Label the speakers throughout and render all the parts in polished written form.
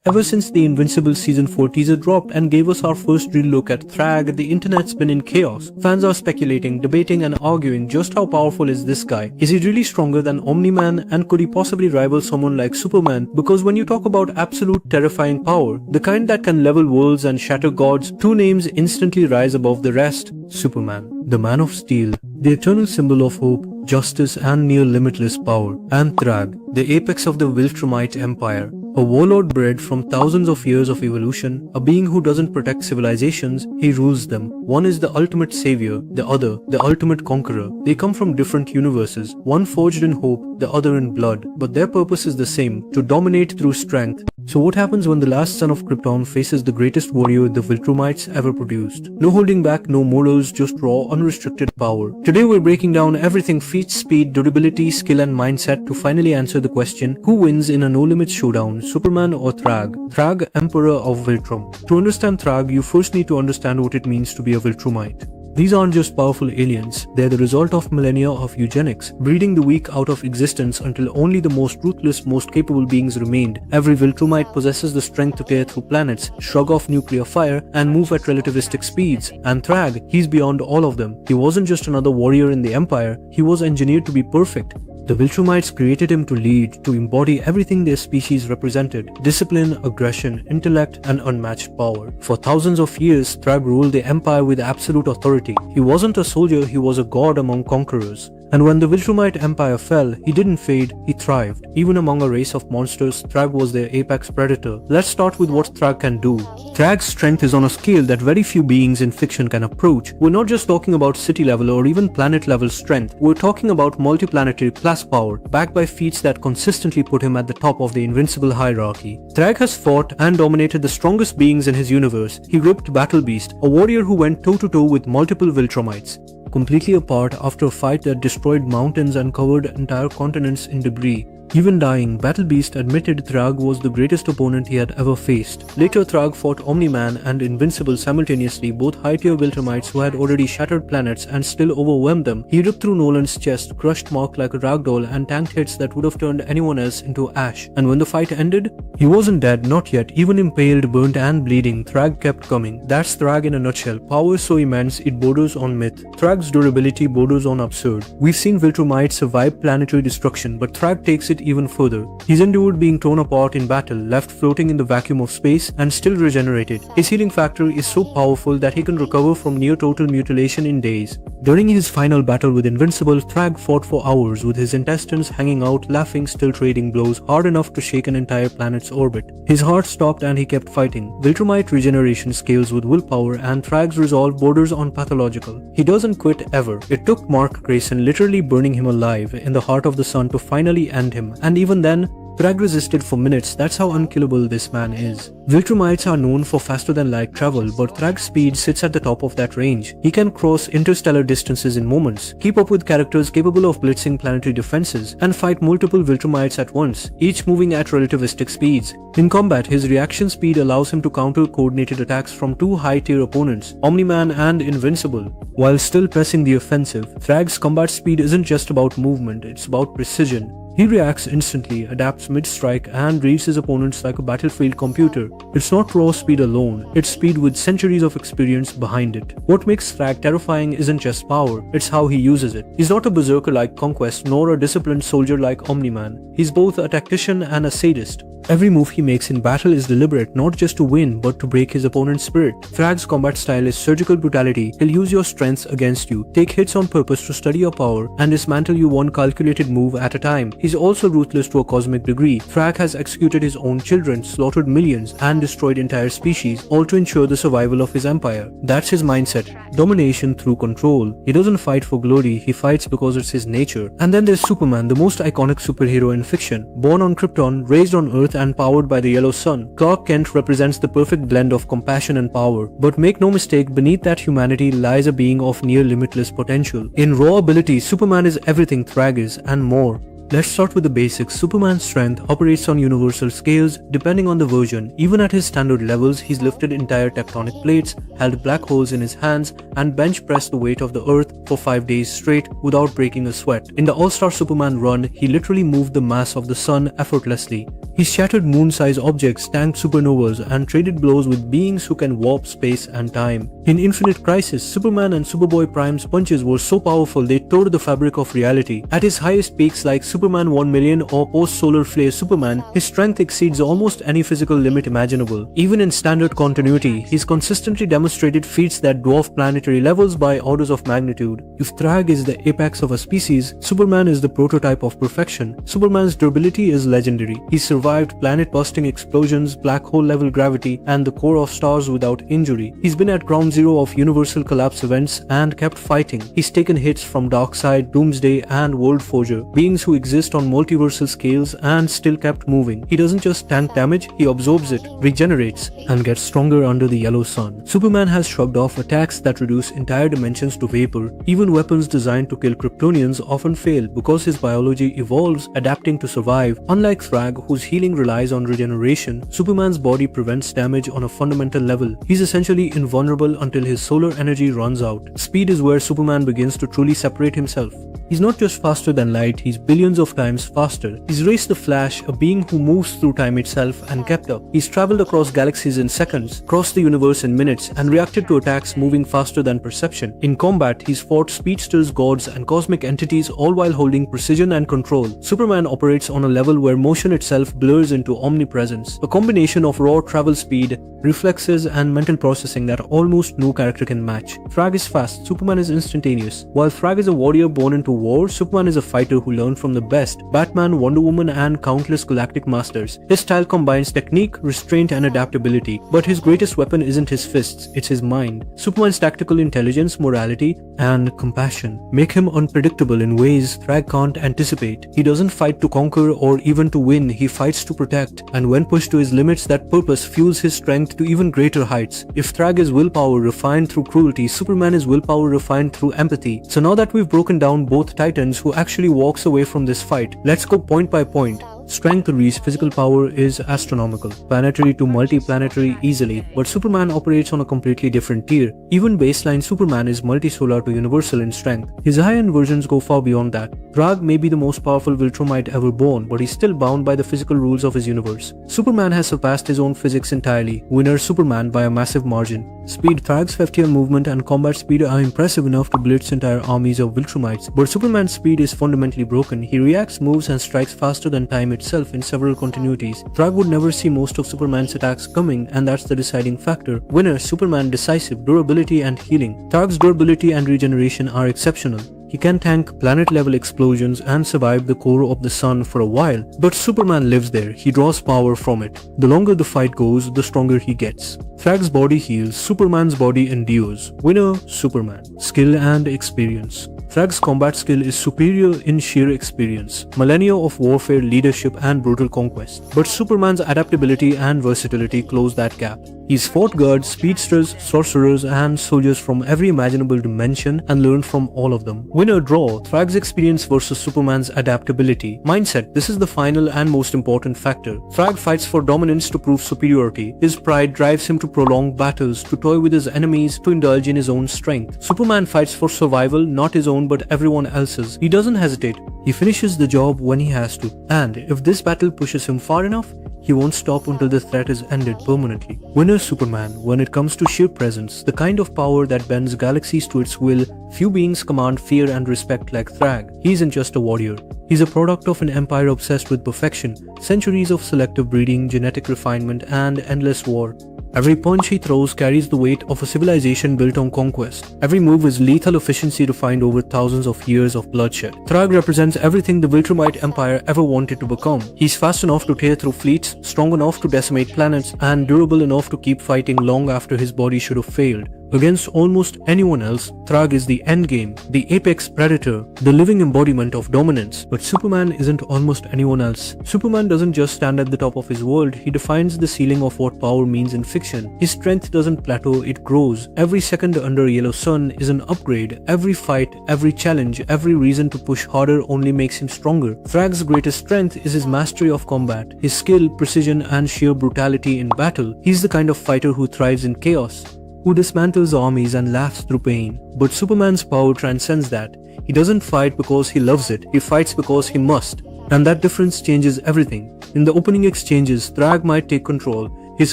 Speaker 1: Ever since the Invincible Season 4 teaser dropped and gave us our first real look at Thragg, the internet's been in chaos. Fans are speculating, debating and arguing just how powerful is this guy. Is he really stronger than Omni-Man, and could he possibly rival someone like Superman? Because when you talk about absolute terrifying power, the kind that can level worlds and shatter gods, two names instantly rise above the rest. Superman, the Man of Steel, the eternal symbol of hope, justice and near limitless power, and Thragg, the apex of the Viltrumite Empire. A warlord bred from thousands of years of evolution, a being who doesn't protect civilizations, he rules them. One is the ultimate savior, the other, the ultimate conqueror. They come from different universes, one forged in hope, the other in blood, but their purpose is the same, to dominate through strength. So what happens when the last son of Krypton faces the greatest warrior the Viltrumites ever produced? No holding back, no morals, just raw, unrestricted power. Today we're breaking down everything feats, speed, durability, skill and mindset to finally answer the question, who wins in a no-limits showdown, Superman or Thragg? Thragg, Emperor of Viltrum. To understand Thragg, you first need to understand what it means to be a Viltrumite. These aren't just powerful aliens, they're the result of millennia of eugenics, breeding the weak out of existence until only the most ruthless, most capable beings remained. Every Viltrumite possesses the strength to tear through planets, shrug off nuclear fire, and move at relativistic speeds. And Thragg, he's beyond all of them. He wasn't just another warrior in the Empire, he was engineered to be perfect. The Viltrumites created him to lead, to embody everything their species represented: discipline, aggression, intellect, and unmatched power. For thousands of years, Thragg ruled the Empire with absolute authority. He wasn't a soldier, he was a god among conquerors. And when the Viltrumite Empire fell, he didn't fade, he thrived. Even among a race of monsters, Thragg was their apex predator. Let's start with what Thragg can do. Thragg's strength is on a scale that very few beings in fiction can approach. We're not just talking about city level or even planet level strength, we're talking about multiplanetary class power, backed by feats that consistently put him at the top of the Invincible hierarchy. Thragg has fought and dominated the strongest beings in his universe. He ripped Battle Beast, a warrior who went toe-to-toe with multiple Viltrumites, completely apart after a fight that destroyed mountains and covered entire continents in debris. Even dying, Battle Beast admitted Thragg was the greatest opponent he had ever faced. Later, Thragg fought Omni-Man and Invincible simultaneously, both high-tier Viltrumites who had already shattered planets and still overwhelmed them. He ripped through Nolan's chest, crushed Mark like a ragdoll, and tanked hits that would have turned anyone else into ash. And when the fight ended, he wasn't dead, not yet. Even impaled, burnt and bleeding, Thragg kept coming. That's Thragg in a nutshell. Power so immense, it borders on myth. Thrag's durability borders on absurd. We've seen Viltrumites survive planetary destruction, but Thragg takes it even further. He's endured being torn apart in battle, left floating in the vacuum of space, and still regenerated. His healing factor is so powerful that he can recover from near total mutilation in days. During his final battle with Invincible, Thragg fought for hours with his intestines hanging out, laughing, still trading blows hard enough to shake an entire planet's orbit. His heart stopped and he kept fighting. Viltrumite regeneration scales with willpower, and Thragg's resolve borders on pathological. He doesn't quit ever. It took Mark Grayson literally burning him alive in the heart of the sun to finally end him, and even then, Thragg resisted for minutes. That's how unkillable this man is. Viltrumites are known for faster than light travel, but Thragg's speed sits at the top of that range. He can cross interstellar distances in moments, keep up with characters capable of blitzing planetary defenses, and fight multiple Viltrumites at once, each moving at relativistic speeds. In combat, his reaction speed allows him to counter coordinated attacks from two high-tier opponents, Omni-Man and Invincible. While still pressing the offensive, Thragg's combat speed isn't just about movement, it's about precision. He reacts instantly, adapts mid-strike, and reads his opponents like a battlefield computer. It's not raw speed alone, it's speed with centuries of experience behind it. What makes Thragg terrifying isn't just power, it's how he uses it. He's not a berserker like Conquest, nor a disciplined soldier like Omni-Man. He's both a tactician and a sadist. Every move he makes in battle is deliberate, not just to win, but to break his opponent's spirit. Thragg's combat style is surgical brutality. He'll use your strengths against you, take hits on purpose to study your power, and dismantle you one calculated move at a time. He's also ruthless to a cosmic degree. Thragg has executed his own children, slaughtered millions, and destroyed entire species, all to ensure the survival of his empire. That's his mindset. Domination through control. He doesn't fight for glory, he fights because it's his nature. And then there's Superman, the most iconic superhero in fiction. Born on Krypton, raised on Earth, and powered by the yellow sun, Clark Kent represents the perfect blend of compassion and power. But make no mistake, beneath that humanity lies a being of near limitless potential. In raw ability, Superman is everything Thragg is, and more. Let's start with the basics. Superman's strength operates on universal scales depending on the version. Even at his standard levels, he's lifted entire tectonic plates, held black holes in his hands, and bench pressed the weight of the earth for 5 days straight without breaking a sweat. In the All-Star Superman run, he literally moved the mass of the sun effortlessly. He shattered moon-sized objects, tanked supernovas, and traded blows with beings who can warp space and time. In Infinite Crisis, Superman and Superboy Prime's punches were so powerful they tore the fabric of reality. At his highest peaks like Superman 1 million or post-Solar Flare Superman, his strength exceeds almost any physical limit imaginable. Even in standard continuity, he's consistently demonstrated feats that dwarf planetary levels by orders of magnitude. If Thragg is the apex of a species, Superman is the prototype of perfection. Superman's durability is legendary. He survived planet-busting explosions, black hole-level gravity, and the core of stars without injury. He's been at ground zero of universal collapse events and kept fighting. He's taken hits from Darkseid, Doomsday, and World Forger, beings who exist on multiversal scales, and still kept moving. He doesn't just tank damage, he absorbs it, regenerates, and gets stronger under the yellow sun. Superman has shrugged off attacks that reduce entire dimensions to vapor. Even weapons designed to kill Kryptonians often fail because his biology evolves, adapting to survive. Unlike Thragg, whose healing relies on regeneration, Superman's body prevents damage on a fundamental level. He's essentially invulnerable until his solar energy runs out. Speed is where Superman begins to truly separate himself. He's not just faster than light, he's billions of times faster. He's raced the Flash, a being who moves through time itself, and kept up. He's traveled across galaxies in seconds, crossed the universe in minutes, and reacted to attacks moving faster than perception. In combat, he's fought speedsters, gods, and cosmic entities, all while holding precision and control. Superman operates on a level where motion itself blurs into omnipresence, a combination of raw travel speed, reflexes, and mental processing that almost no character can match. Thragg is fast, Superman is instantaneous. While Thragg is a warrior born into war, Superman is a fighter who learned from the best, Batman, Wonder Woman, and countless galactic masters. His style combines technique, restraint, and adaptability, but his greatest weapon isn't his fists, it's his mind. Superman's tactical intelligence, morality, and compassion make him unpredictable in ways Thragg can't anticipate. He doesn't fight to conquer or even to win, he fights to protect, and when pushed to his limits, that purpose fuels his strength to even greater heights. If Thragg is willpower refined through cruelty, Superman is willpower refined through empathy. So now that we've broken down both titans, who actually walks away from this fight, let's go point by point. Strength to reach physical power is astronomical, planetary to multi-planetary easily, but Superman operates on a completely different tier. Even baseline Superman is multisolar to universal in strength. His high-end versions go far beyond that. Thragg may be the most powerful Viltrumite ever born, but he's still bound by the physical rules of his universe. Superman has surpassed his own physics entirely, winner Superman by a massive margin. Speed, Thragg's 50-year movement and combat speed are impressive enough to blitz entire armies of Viltrumites, but Superman's speed is fundamentally broken. He reacts, moves, and strikes faster than time itself in several continuities. Thragg would never see most of Superman's attacks coming, and that's the deciding factor. Winner, Superman, decisive, durability, and healing. Thagg's durability and regeneration are exceptional. He can tank planet-level explosions and survive the core of the sun for a while, but Superman lives there. He draws power from it. The longer the fight goes, the stronger he gets. Thagg's body heals, Superman's body endures. Winner, Superman. Skill and experience. Thagg's combat skill is superior in sheer experience, millennia of warfare, leadership, and brutal conquest. But Superman's adaptability and versatility close that gap. He's fought guards, speedsters, sorcerers, and soldiers from every imaginable dimension and learned from all of them. Winner draw, Thagg's experience versus Superman's adaptability. Mindset, this is the final and most important factor. Thragg fights for dominance to prove superiority. His pride drives him to prolong battles, to toy with his enemies, to indulge in his own strength. Superman fights for survival, not his own but everyone else's. He doesn't hesitate. He finishes the job when he has to. And if this battle pushes him far enough, he won't stop until the threat is ended permanently. Winner Superman. When it comes to sheer presence, the kind of power that bends galaxies to its will, few beings command fear and respect like Thragg. He isn't just a warrior. He's a product of an empire obsessed with perfection, centuries of selective breeding, genetic refinement, and endless war. Every punch he throws carries the weight of a civilization built on conquest. Every move is lethal efficiency refined over thousands of years of bloodshed. Thragg represents everything the Viltrumite Empire ever wanted to become. He's fast enough to tear through fleets, strong enough to decimate planets, and durable enough to keep fighting long after his body should have failed. Against almost anyone else, Thragg is the endgame, the apex predator, the living embodiment of dominance. But Superman isn't almost anyone else. Superman doesn't just stand at the top of his world, he defines the ceiling of what power means in fiction. His strength doesn't plateau, it grows. Every second under Yellow Sun is an upgrade. Every fight, every challenge, every reason to push harder only makes him stronger. Thragg's greatest strength is his mastery of combat, his skill, precision, and sheer brutality in battle. He's the kind of fighter who thrives in chaos, who dismantles armies and laughs through pain. But Superman's power transcends that. He doesn't fight because he loves it, he fights because he must. And that difference changes everything. In the opening exchanges, Thragg might take control. His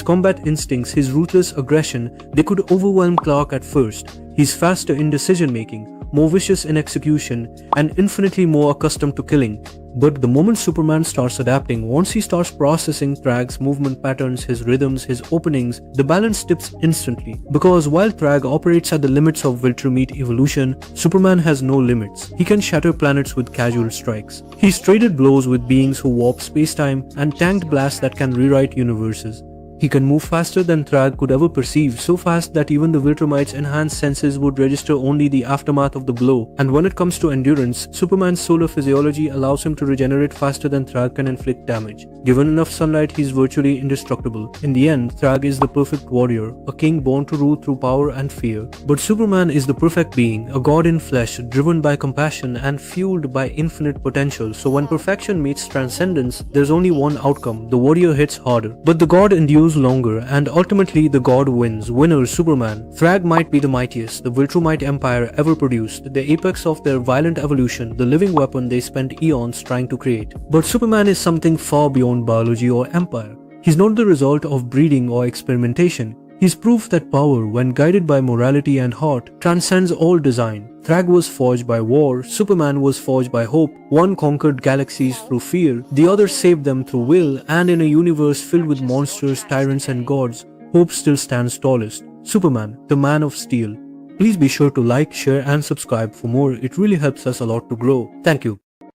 Speaker 1: combat instincts, his ruthless aggression, they could overwhelm Clark at first. He's faster in decision making, more vicious in execution, and infinitely more accustomed to killing. But the moment Superman starts adapting, once he starts processing Thragg's movement patterns, his rhythms, his openings, the balance tips instantly. Because while Thragg operates at the limits of Viltrumite evolution, Superman has no limits. He can shatter planets with casual strikes. He's traded blows with beings who warp spacetime and tanked blasts that can rewrite universes. He can move faster than Thragg could ever perceive, so fast that even the Viltrumite's enhanced senses would register only the aftermath of the blow. And when it comes to endurance, Superman's solar physiology allows him to regenerate faster than Thragg can inflict damage. Given enough sunlight, he's virtually indestructible. In the end, Thragg is the perfect warrior, a king born to rule through power and fear. But Superman is the perfect being, a god in flesh, driven by compassion and fueled by infinite potential. So when perfection meets transcendence, there's only one outcome: the warrior hits harder. But the god endures longer, and ultimately the god wins. Winner Superman. Thragg might be the mightiest the Viltrumite Empire ever produced, the apex of their violent evolution, the living weapon they spent eons trying to create. But Superman is something far beyond biology or empire. He's not the result of breeding or experimentation. He's proof that power, when guided by morality and heart, transcends all design. Thragg was forged by war, Superman was forged by hope. One conquered galaxies through fear, the other saved them through will, and in a universe filled with monsters, tyrants and gods, hope still stands tallest. Superman, the Man of Steel. Please be sure to like, share and subscribe for more, it really helps us a lot to grow. Thank you.